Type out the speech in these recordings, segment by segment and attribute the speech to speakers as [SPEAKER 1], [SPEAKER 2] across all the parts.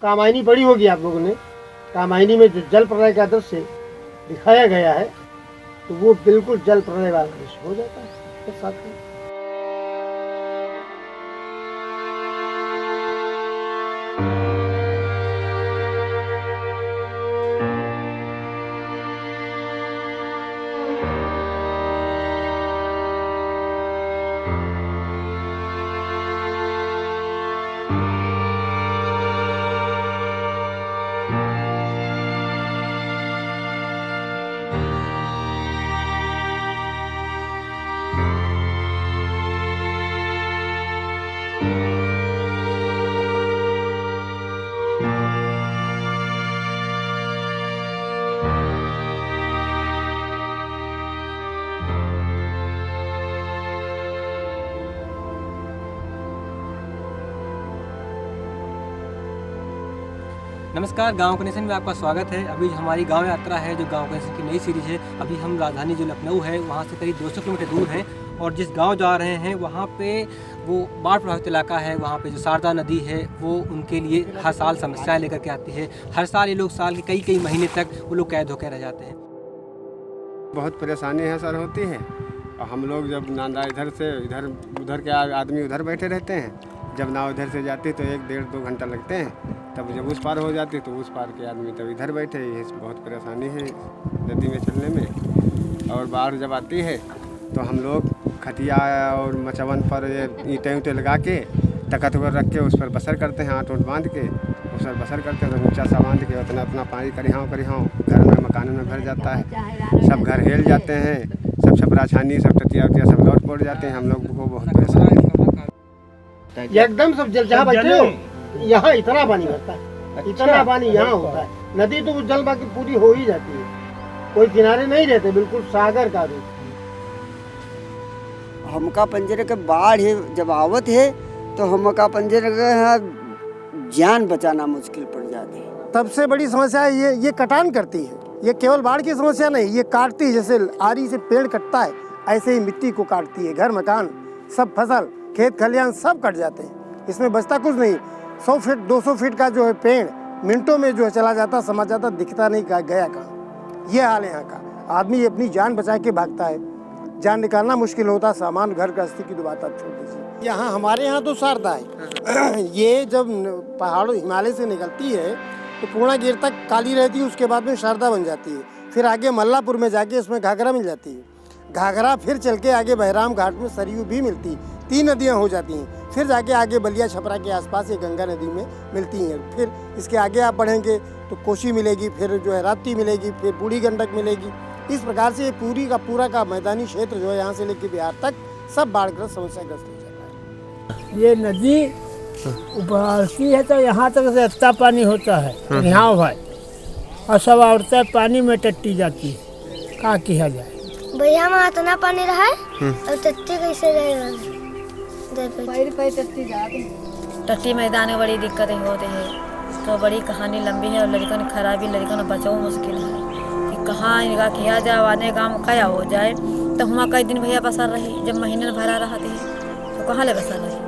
[SPEAKER 1] कामायनी पढ़ी होगी आप लोगों ने। कामायनी में जो जल प्रलय का दृश्य दिखाया गया है तो वो बिल्कुल जल प्रलय वाला दृश्य हो जाता है उसके साथ में।
[SPEAKER 2] नमस्कार, गांव कनेक्शन में आपका स्वागत है। अभी हमारी गांव यात्रा है जो गांव कनेक्शन की नई सीरीज है। अभी हम राजधानी जो लखनऊ है वहां से करीब 200 किलोमीटर दूर हैं और जिस गांव जा रहे हैं वहां पे वो बाढ़ प्रभावित इलाका है। वहां पे जो शारदा नदी है वो उनके लिए हर साल समस्याएं लेकर के आती है। हर साल ये लोग साल के कई महीने तक वो लोग कैद होकर रह जाते हैं।
[SPEAKER 3] बहुत परेशानी है सर होती है। और हम लोग जब नांदा इधर से इधर उधर के आदमी उधर बैठे रहते हैं, जब नाव इधर से जाती तो 1-1.5-2 घंटा लगते हैं, तब जब उस पार हो जाती तो उस पार के आदमी तब इधर बैठे। ये बहुत परेशानी है नदी में चलने में। और बाढ़ जब आती है तो हम लोग खटिया और मचवन पर ये ईंटें ऊँटें लगा के तख्त पर रख के उस पर बसर करते हैं, आट बांध के उस पर बसर करते हैं। तो ऊँचा सा बांध के उतना अपना पानी करिहाओं घर में मकानों में भर जाता है। सब घर हिल जाते हैं, सब छपरा छानी सब टटिया उटिया सब लौट पड़ जाते हैं। हम लोग को बहुत परेशानी
[SPEAKER 1] एकदम सब जल जहाँ बैठे हो यहाँ इतना पानी भरता है, इतना पानी यहाँ होता है। नदी तो जल बाकी पूरी हो ही जाती है, कोई किनारे नहीं रहते, बिल्कुल सागर का रूप।
[SPEAKER 4] हमका पंजरे के बाढ़ है जब आवत है तो हमका पंजरे का यहाँ जान बचाना मुश्किल पड़ जाती है।
[SPEAKER 1] सबसे बड़ी समस्या ये कटान करती है। ये केवल बाढ़ की समस्या नहीं, ये काटती है। जैसे आरी से पेड़ कटता है ऐसे ही मिट्टी को काटती है। घर मकान सब फसल खेत खलियान सब कट जाते हैं, इसमें बचता कुछ नहीं। 100 फीट 200 फीट का जो है पेड़ मिनटों में जो है चला जाता, समा जाता, दिखता नहीं गया कहाँ। ये हाल है यहाँ का। आदमी अपनी जान बचा के भागता है, जान निकालना मुश्किल होता। सामान घर गृहस्थी की तो बात आप छोड़ दीजिए। यहाँ हमारे यहाँ तो शारदा है। ये जब पहाड़ों हिमालय से निकलती है तो पूर्णागिरि तक काली रहती है, उसके बाद में शारदा बन जाती है। फिर आगे मल्लापुर में जाके उसमें घाघरा मिल जाती है। घाघरा फिर चल के आगे बहराम घाट में सरयू भी मिलती है। 3 नदियाँ हो जाती हैं। फिर जाके आगे बलिया छपरा के आसपास ये गंगा नदी में मिलती हैं। फिर इसके आगे आप बढ़ेंगे तो कोसी मिलेगी, फिर जो है राप्ती मिलेगी, फिर बूढ़ी गंडक मिलेगी। इस प्रकार से ये पूरा का मैदानी क्षेत्र जो है यहाँ से लेकर बिहार तक सब बाढ़ग्रस्त समस्याग्रस्त हो जाता है।
[SPEAKER 5] ये नदी उभरती है तो यहाँ तक से अच्छा पानी होता है यहाँ भाई, और सब औरतें पानी में टट्टी जाती है। क्या किया जाए
[SPEAKER 6] भैया वहाँ इतना पानी रहा है और टट्टी कैसे रहेगा?
[SPEAKER 7] टट्टी मैदान में बड़ी दिक्कतें होती है। तो बड़ी कहानी लंबी है और लड़कन खराबी लड़कन बचाओ मुश्किल है कि कहाँ इनका किया जाए। आने काम क्या हो जाए तो हम कई दिन भैया बसा रही, जब महीने भरा रहती है तो कहाँ ले बसा रही।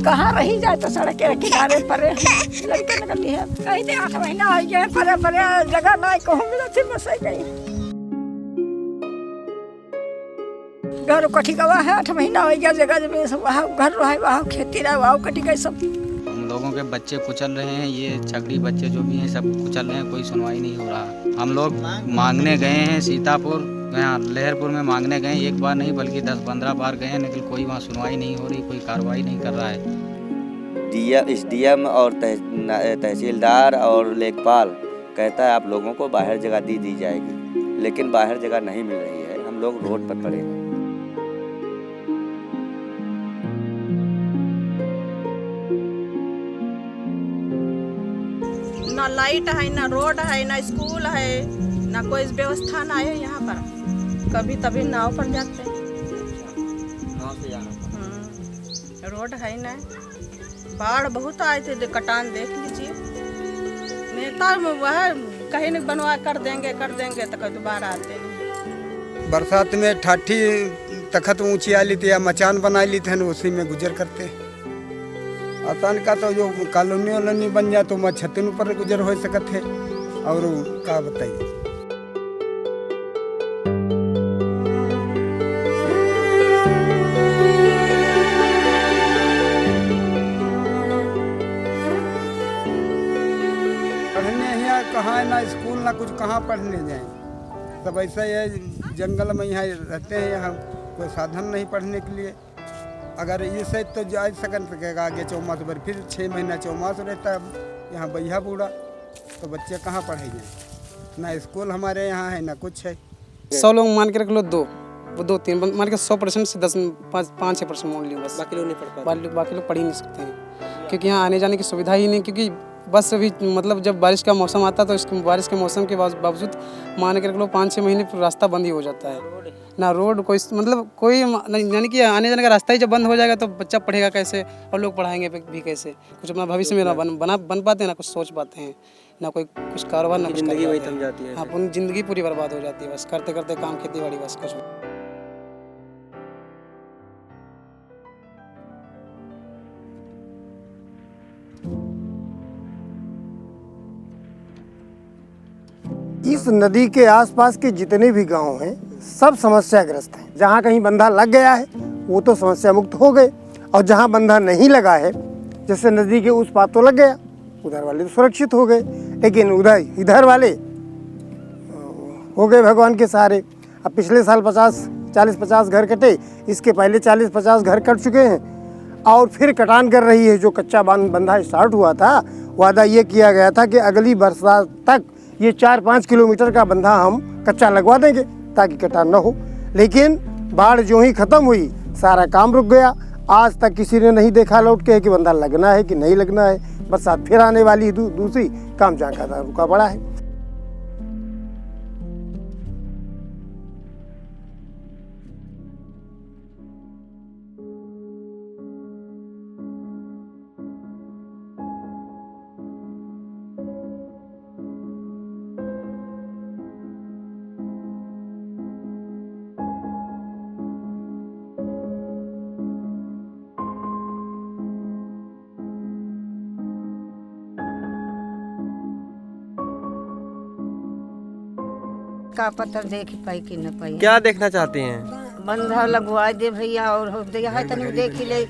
[SPEAKER 8] कहाँ रही जाए तो सड़क के किनारे पर लड़के निकलती है। कहीं नहीं 8 महीना हो गया परे जगह ना कहूँ मिला थी बस गई। घर कटी गवा है 8 महीना हो गया। जगह जब वहाँ घर रहा वहाँ खेती रहा वहाँ कटी गई सब।
[SPEAKER 9] हम लोगों के बच्चे कुचल रहे हैं, ये छगड़ी बच्चे जो भी हैं सब कुचल रहे हैं, कोई सुनवाई नहीं हो रहा। हम लोग मांगने गए हैं सीतापुर, यहाँ लहरपुर में मांगने गए, एक बार नहीं बल्कि 10-15 बार गए हैं, लेकिन कोई वहाँ सुनवाई नहीं हो रही, कोई कार्रवाई नहीं कर रहा है।
[SPEAKER 10] SDM और तहसीलदार और लेखपाल कहता है आप लोगों को बाहर जगह दी जाएगी, लेकिन बाहर जगह नहीं मिल रही है। हम लोग रोड पर पड़े हैं।
[SPEAKER 8] ना लाइट है, ना रोड है, ना स्कूल है, ना कोई व्यवस्था ना है यहाँ पर, कभी तभी नाव पर जाते हैं। रोड है ना, बाढ़ बहुत आए थे, कटान देख लीजिए। नेता वह कहीं नहीं बनवा कर देंगे तो कभी दोबारा आते नहीं।
[SPEAKER 3] बरसात में ठाठी तखत ऊंची आ ली थी या मचान बना ली थी, उसी में गुजर करते। आसान का तो जो कॉलोनी वॉलोनी बन जाए तो मैं छतन ऊपर गुजर हो सकते है, और का बताइए। पढ़ने यहाँ कहाँ ना स्कूल ना कुछ, कहाँ पढ़ने जाएं। सब ऐसा ही है, जंगल में यहाँ रहते हैं, यहाँ कोई साधन नहीं पढ़ने के लिए। अगर ये से तो जा सकेगा आगे चौमास पर, फिर 6 महीना चौमास रहता है यहाँ बैया बूढ़ा, तो बच्चे कहाँ पढ़ेंगे। ना स्कूल हमारे यहाँ है ना कुछ है।
[SPEAKER 11] 100 लोग मान के रख लो, 2-3 मान के 100% से 5-6% मान लियो बस।
[SPEAKER 2] बाकी लोग नहीं पढ़ पाते।
[SPEAKER 11] बाकी लोग पढ़ ही नहीं सकते हैं, क्योंकि यहाँ आने जाने की सुविधा ही नहीं। क्योंकि बस अभी मतलब जब बारिश का मौसम आता है तो इसके बारिश के मौसम के बावजूद मान के रख लो 5-6 महीने रास्ता बंद ही हो जाता है। ना रोड कोई मतलब कोई, यानी कि आने जाने का रास्ता ही जब बंद हो जाएगा तो बच्चा पढ़ेगा कैसे और लोग पढ़ाएंगे भी कैसे। कुछ अपना भविष्य में ना बन पाते हैं, ना कुछ सोच पाते हैं, ना कोई कुछ कारोबार, ना कुछ
[SPEAKER 2] जिंदगी वही थम जाती है।
[SPEAKER 11] हाँ, अपनी जिंदगी पूरी बर्बाद हो जाती है बस करते करते काम, खेती बाड़ी, बस कुछ।
[SPEAKER 1] इस नदी के आसपास के जितने भी गांव हैं सब समस्याग्रस्त हैं। जहाँ कहीं बंधा लग गया है वो तो समस्या मुक्त हो गए, और जहाँ बंधा नहीं लगा है, जैसे नदी के उस पार तो लग गया, उधर वाले तो सुरक्षित हो गए, लेकिन इधर वाले हो गए भगवान के सहारे। अब पिछले साल 40-50 घर कटे, इसके पहले 40-50 घर कट चुके हैं, और फिर कटान कर रही है। जो कच्चा बंधा स्टार्ट हुआ था, वादा ये किया गया था कि अगली बरसात तक ये 4-5 किलोमीटर का बंधा हम कच्चा लगवा देंगे ताकि कटान न हो। लेकिन बाढ़ जो ही ख़त्म हुई, सारा काम रुक गया। आज तक किसी ने नहीं देखा लौट के कि बंधा लगना है कि नहीं लगना है। बरसात फिर आने वाली है, दूसरी काम जहाँ का था रुका पड़ा है।
[SPEAKER 8] का पत्थर देख पाई कि न पाई।
[SPEAKER 2] क्या देखना चाहते हैं?
[SPEAKER 8] बंधा लगवा दे भैया, और हो दिया है तनी देख ले।